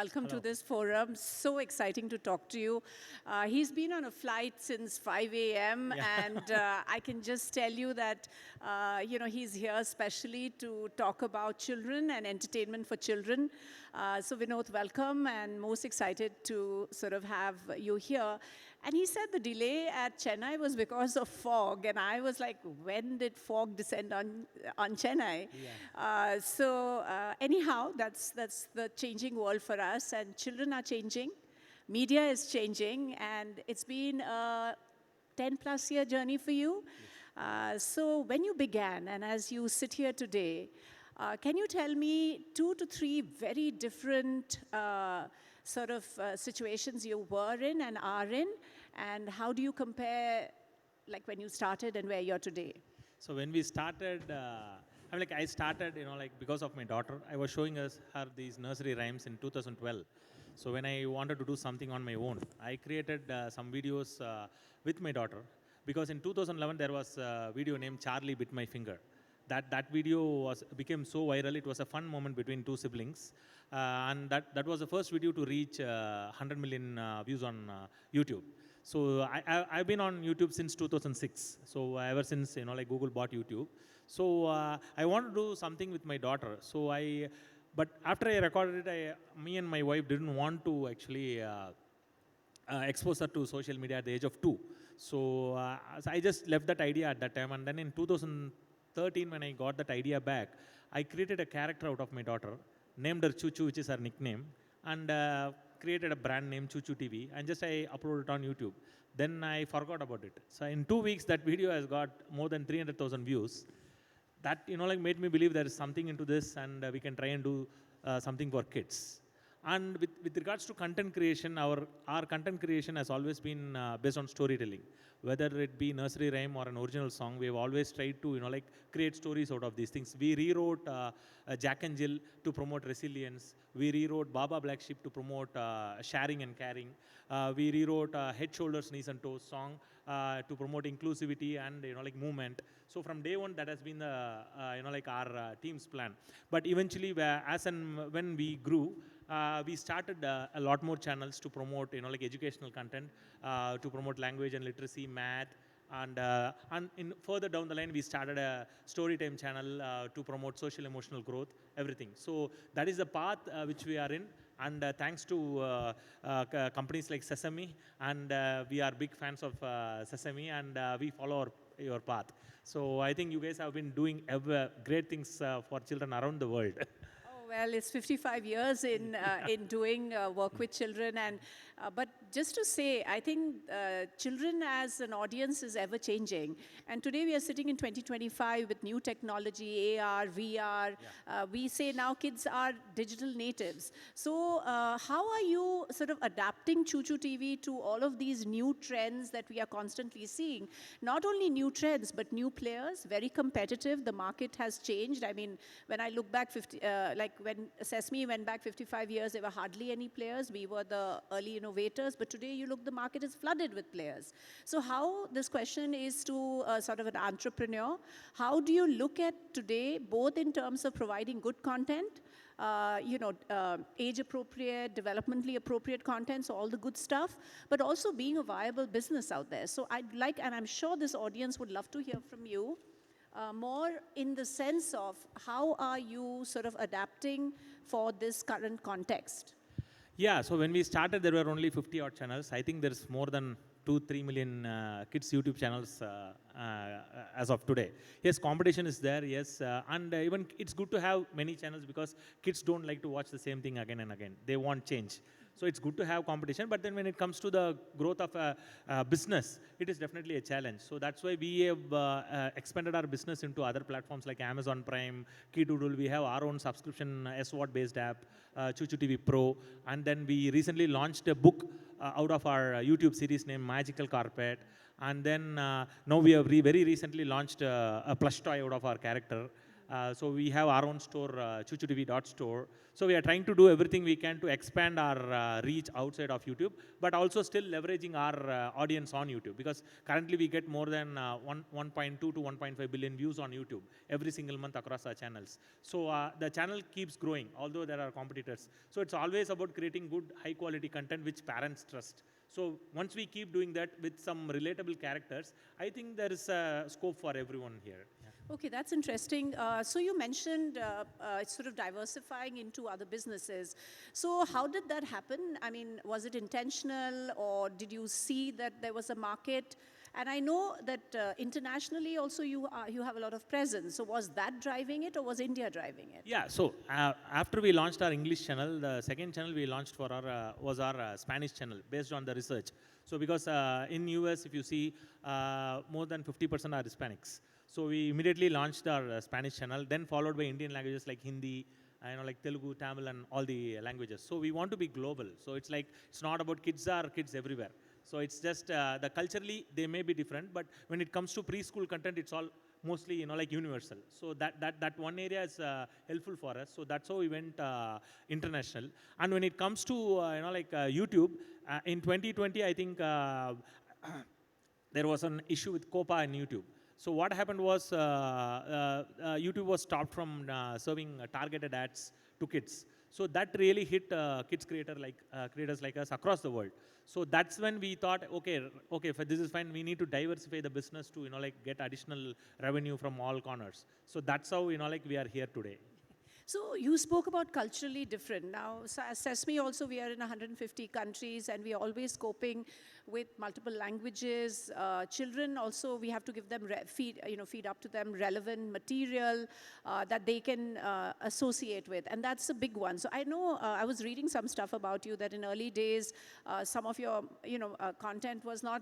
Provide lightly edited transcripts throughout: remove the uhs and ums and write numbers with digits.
welcome Hello. to this forum. So exciting to talk to you. He's been on a flight since 5 a.m. Yeah. and I can just tell you that, he's here especially to talk about children and entertainment for children. So Vinod, welcome, and most excited to sort of have you here. And he said the delay at Chennai was because of fog, and I was like, when did fog descend on Chennai? Yeah. Anyhow, that's the changing world for us, and children are changing, media is changing, and it's been a 10-plus year journey for you. So when you began, and as you sit here today, can you tell me 2 to 3 very different situations you were in and are in, and how do you compare, like when you started and where you're today? So when we started, I started, because of my daughter. I was showing her these nursery rhymes in 2012. So when I wanted to do something on my own, I created some videos with my daughter. Because in 2011, there was a video named Charlie Bit My Finger. That video became so viral. It was a fun moment between two siblings. And that was the first video to reach 100 million views on YouTube. So I've been on YouTube since 2006. So ever since, Google bought YouTube. So I want to do something with my daughter. But after I recorded it, me and my wife didn't want to actually expose her to social media at the age of 2. So I just left that idea at that time. And then in 2013, when I got that idea back, I created a character out of my daughter, named her Choo Choo, which is her nickname, and created a brand name Choo Choo TV, and just I uploaded it on YouTube. Then I forgot about it. So in 2 weeks, that video has got more than 300,000 views. That made me believe there is something into this, and we can try and do something for kids. And with regards to content creation, our content creation has always been based on storytelling. Whether it be nursery rhyme or an original song, we have always tried to create stories out of these things. We rewrote Jack and Jill to promote resilience. We rewrote Baba Black Sheep to promote sharing and caring. We rewrote Head, Shoulders, Knees and Toes song to promote inclusivity and movement. So from day one, that has been the our team's plan. But eventually, as and when we grew, we started a lot more channels to promote educational content, to promote language and literacy, math, and further down the line, we started a story time channel to promote social emotional growth, everything. So that is the path which we are in. And thanks to companies like Sesame, and we are big fans of Sesame, and we follow your path. So I think you guys have been doing great things for children around the world. Well, it's 55 years in doing work with children, and but just to say, I think children as an audience is ever changing. And today we are sitting in 2025 with new technology, AR, VR. Yeah. We say now kids are digital natives. So how are you sort of adapting Choo Choo TV to all of these new trends that we are constantly seeing? Not only new trends, but new players, very competitive. The market has changed. I mean, when I look back when Sesame went back 55 years, there were hardly any players. We were the early innovators, but today you look, the market is flooded with players. So how, this question is to sort of an entrepreneur, how do you look at today, both in terms of providing good content, age-appropriate, developmentally appropriate content, so all the good stuff, but also being a viable business out there. So I'd like, and I'm sure this audience would love to hear from you, more in the sense of how are you sort of adapting for this current context? Yeah, so when we started, there were only 50 odd channels. I think there's more than 2-3 million kids YouTube channels as of today. Yes, competition is there, yes, and even it's good to have many channels because kids don't like to watch the same thing again and again. They want change. So it's good to have competition, but then when it comes to the growth of a business, it is definitely a challenge. So that's why we have expanded our business into other platforms like Amazon Prime, Keydoodle. We have our own subscription SWOT-based app, Choo Choo TV Pro, and then we recently launched a book out of our YouTube series named Magical Carpet. And then now we have very recently launched a plush toy out of our character. So we have our own store, chuchutv.store. So we are trying to do everything we can to expand our reach outside of YouTube, but also still leveraging our audience on YouTube, because currently we get more than 1.2 to 1.5 billion views on YouTube every single month across our channels. So the channel keeps growing, although there are competitors. So it's always about creating good, high quality content which parents trust. So once we keep doing that with some relatable characters, I think there is a scope for everyone here. Okay, that's interesting. So you mentioned sort of diversifying into other businesses. So how did that happen? I mean, was it intentional, or did you see that there was a market? And I know that internationally also you have a lot of presence. So was that driving it, or was India driving it? Yeah, so after we launched our English channel, the second channel we launched for our was our Spanish channel based on the research. So because in US, if you see, more than 50% are Hispanics. So we immediately launched our Spanish channel, then followed by Indian languages like Hindi, like Telugu, Tamil, and all the languages. So we want to be global. So it's like, it's not about kids are kids everywhere. So it's just the culturally they may be different, but when it comes to preschool content, it's all mostly like universal. So that one area is helpful for us. So that's how we went international. And when it comes to YouTube, in 2020, I think there was an issue with COPA in YouTube. So what happened was YouTube was stopped from serving targeted ads to kids. So that really hit kids creators like us across the world. So that's when we thought, okay, if this is fine, we need to diversify the business to get additional revenue from all corners. So that's how we are here today. So you spoke about culturally different. Now, as Sesame also, we are in 150 countries, and we are always coping with multiple languages. Children also, we have to give them feed up to them relevant material that they can associate with, and that's a big one. So I know I was reading some stuff about you that in early days, some of your content was not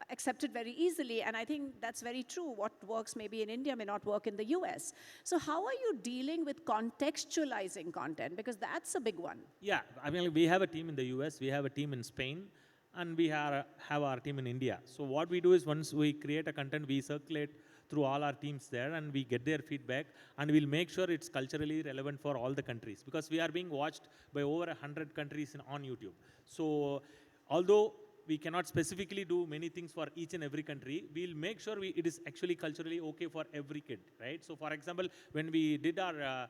accepted very easily, and I think that's very true. What works maybe in India may not work in the US. So how are you dealing with contextualizing content? Because that's a big one. Yeah, I mean, we have a team in the US, we have a team in Spain, and we have our team in India. So what we do is once we create a content, we circulate through all our teams there, and we get their feedback, and we'll make sure it's culturally relevant for all the countries, because we are being watched by over 100 countries on YouTube. So although we cannot specifically do many things for each and every country, we'll make sure it is actually culturally okay for every kid, right? So for example, when we did our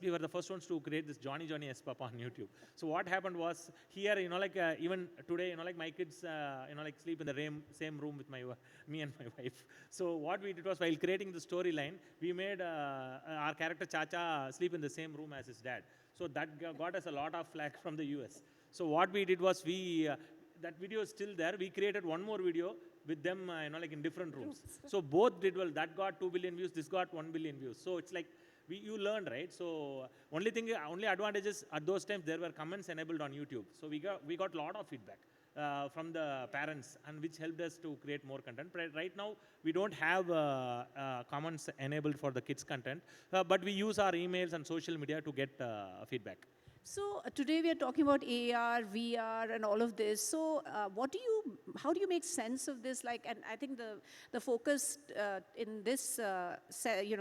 we were the first ones to create this Johnny S Papa on YouTube. So what happened was here, even today, my kids, sleep in the same room with me and my wife. So what we did was, while creating the storyline, we made our character Chacha sleep in the same room as his dad. So that got us a lot of flack from the US. So what we did was that video is still there. We created one more video with them, in different rooms. So both did well. That got 2 billion views. This got 1 billion views. So it's like you learn, right? So only advantages at those times, there were comments enabled on YouTube. So we got a lot of feedback from the parents, and which helped us to create more content. But right now, we don't have comments enabled for the kids content, but we use our emails and social media to get feedback. So today we are talking about AR, VR, and all of this. So how do you make sense of this? And I think the focus in this,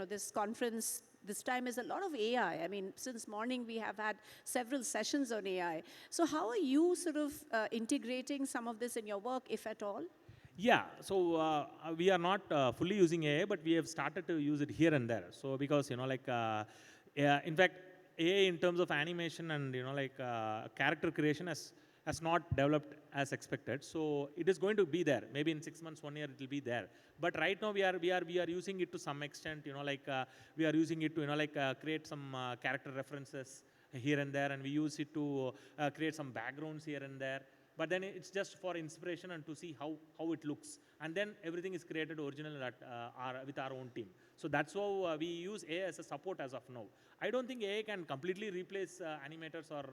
this conference this time is a lot of AI. I mean, since morning we have had several sessions on AI. So how are you sort of integrating some of this in your work, if at all? Yeah, so we are not fully using AI, but we have started to use it here and there. So because, in fact, AI in terms of animation and character creation has not developed as expected. So it is going to be there. Maybe in 6 months, 1 year, it will be there. But right now we are using it to some extent. We are using it to create some character references here and there, and we use it to create some backgrounds here and there. But then it's just for inspiration and to see how it looks. And then everything is created original with our own team. So that's how we use AI as a support as of now. I don't think AI can completely replace animators or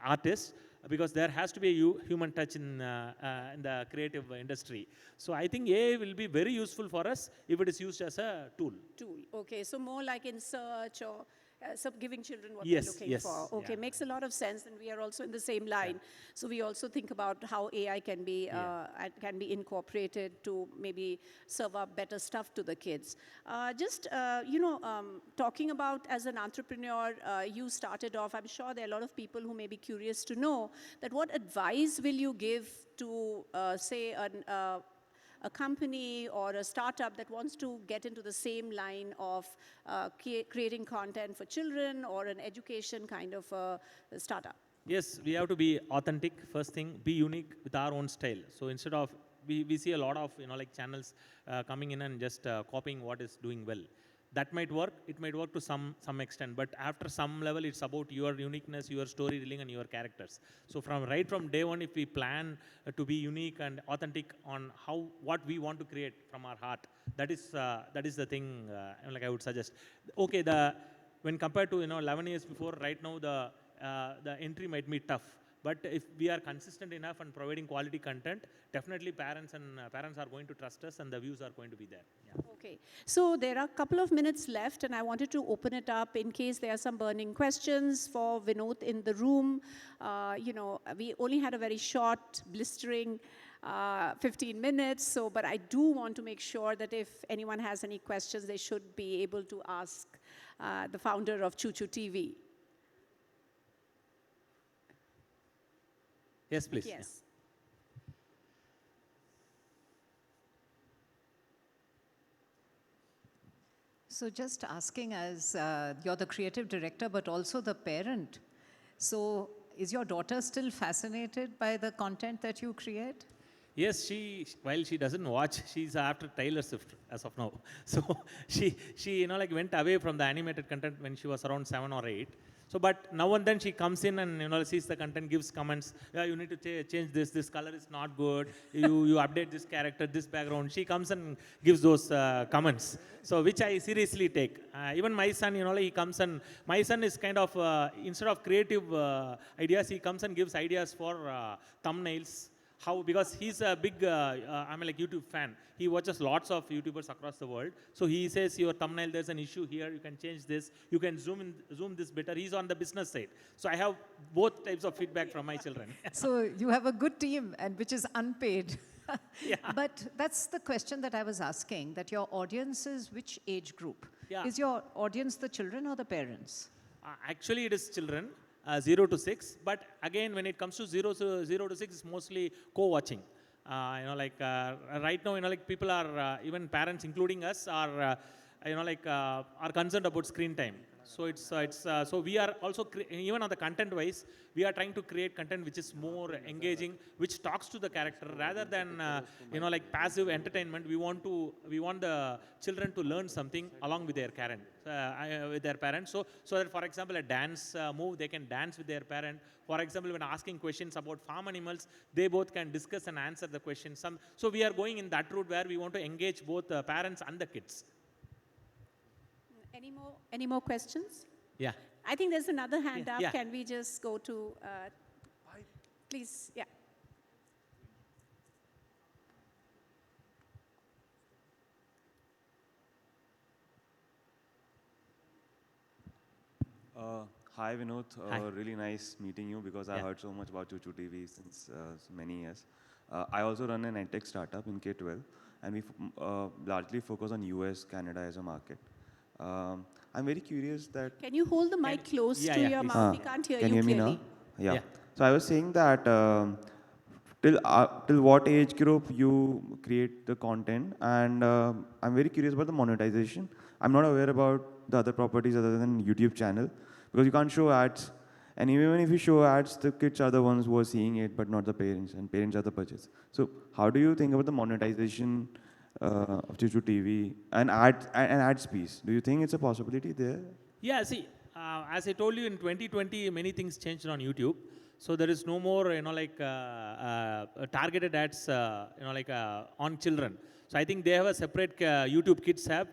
artists, because there has to be a human touch in the creative industry. So I think AI will be very useful for us if it is used as a tool. Okay, so more like in search or So giving children what Yes, they're looking yes, for. Okay, yeah. makes a lot of sense, and we are also in the same line. So we also think about how AI can be incorporated to maybe serve up better stuff to the kids. Talking about as an entrepreneur, you started off. I'm sure there are a lot of people who may be curious to know that what advice will you give to, say, a company or a startup that wants to get into the same line of creating content for children or an education kind of a startup? Yes, we have to be authentic. First thing, be unique with our own style. So instead of we see a lot of like channels coming in and just copying what is doing well. That might work. It might work to some extent, but after some level, it's about your uniqueness, your storytelling, and your characters. So right from day one, if we plan to be unique and authentic on what we want to create from our heart, that is the thing. Like I would suggest. Okay, when compared to 11 years before, right now the entry might be tough. But if we are consistent enough and providing quality content, definitely parents are going to trust us, and the views are going to be there. Yeah. Okay, so there are a couple of minutes left, and I wanted to open it up in case there are some burning questions for Vinod in the room. We only had a very short, blistering 15 minutes, but I do want to make sure that if anyone has any questions, they should be able to ask the founder of Choo Choo TV. Yes, please. Yes. So just asking, as you're the creative director, but also the parent. So is your daughter still fascinated by the content that you create? Yes, while she doesn't watch, she's after Taylor Swift as of now. So she went away from the animated content when she was around 7 or 8. So, but now and then she comes in and sees the content, gives comments. Yeah, you need to change this. This color is not good. You update this character, this background. She comes and gives those comments. So, which I seriously take. Even my son, he comes and my son is kind of instead of creative ideas, he comes and gives ideas for thumbnails. Because he's a big, I'm like YouTube fan. He watches lots of YouTubers across the world. So he says, your thumbnail, there's an issue here. You can change this. You can zoom this better. He's on the business side. So I have both types of feedback from my children. So you have a good team, and which is unpaid. Yeah. But that's the question that I was asking, that your audience is which age group? Yeah. Is your audience the children or the parents? Actually, it is children. 0 to 6, but again, when it comes to 0 to 6, it's mostly co-watching. Right now, people are even parents, including us, are concerned about screen time. So so we are also even on the content wise, we are trying to create content which is more engaging, which talks to the character rather than passive entertainment. We want the children to learn something along with their parents. So that, for example, a dance move, they can dance with their parent. For example, when asking questions about farm animals, they both can discuss and answer the questions. So we are going in that route where we want to engage both the parents and the kids. Any more questions? Yeah. I think there's another hand up. Yeah. Can we just go to, please, yeah. Hi Vinod, Hi. really nice meeting you because I Yeah. heard so much about Choo Choo TV since so many years. I also run an edtech startup in K-12, and we largely focus on US, Canada as a market. I'm very curious that... Can you hold the mic close to your please. mouth? We can't hear Can you you hear me clearly. now? Yeah. Yeah. So I was saying that till what age group you create the content, and I'm very curious about the monetization. I'm not aware about the other properties other than YouTube channel, because you can't show ads, and even if you show ads, the kids are the ones who are seeing it, but not the parents, and parents are the purchase. So how do you think about the monetization of Choo Choo TV and ads piece? Do you think it's a possibility there? Yeah, see, as I told you, in 2020, many things changed on YouTube. So there is no more, targeted ads, on children. So I think they have a separate YouTube Kids app.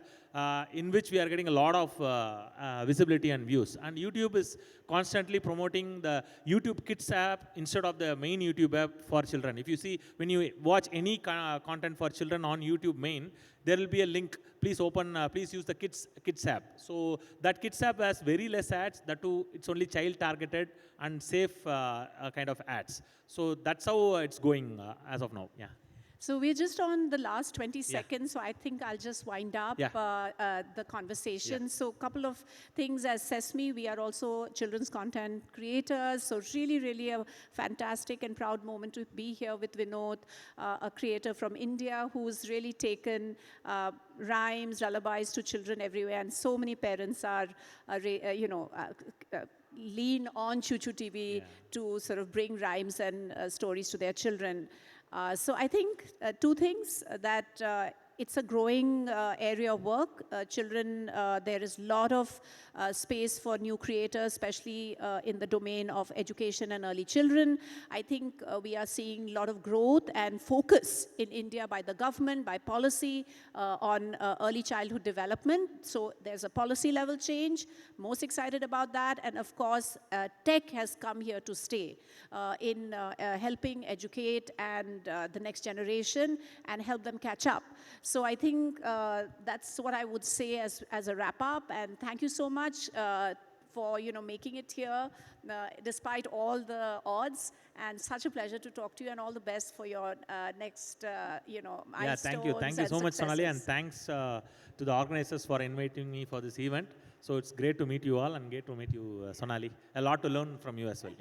in which we are getting a lot of visibility and views. And YouTube is constantly promoting the YouTube Kids app instead of the main YouTube app for children. If you see, when you watch any content for children on YouTube main, there will be a link. Please open, please use the Kids app. So that Kids app has very less ads. That too, it's only child targeted and safe kind of ads. So that's how it's going as of now. Yeah. So we're just on the last 20 seconds, so I think I'll just wind up the conversation. So a couple of things as Sesame, we are also children's content creators, so really, really a fantastic and proud moment to be here with Vinod, a creator from India who's really taken rhymes, lullabies to children everywhere, and so many parents are, lean on Choo Choo TV to sort of bring rhymes and stories to their children. So I think two things, that it's a growing area of work. Children, there is a lot of space for new creators, especially in the domain of education and early children. I think we are seeing a lot of growth and focus in India by the government, by policy on early childhood development. So there's a policy level change. Most excited about that. And of course, tech has come here to stay in helping educate and the next generation and help them catch up. So I think that's what I would say as a wrap up. And thank you so much for making it here despite all the odds. And such a pleasure to talk to you, and all the best for your next milestones. Yeah, thank you so much, Sonali, and thanks to the organizers for inviting me for this event. So it's great to meet you all and great to meet you, Sonali. A lot to learn from you as well.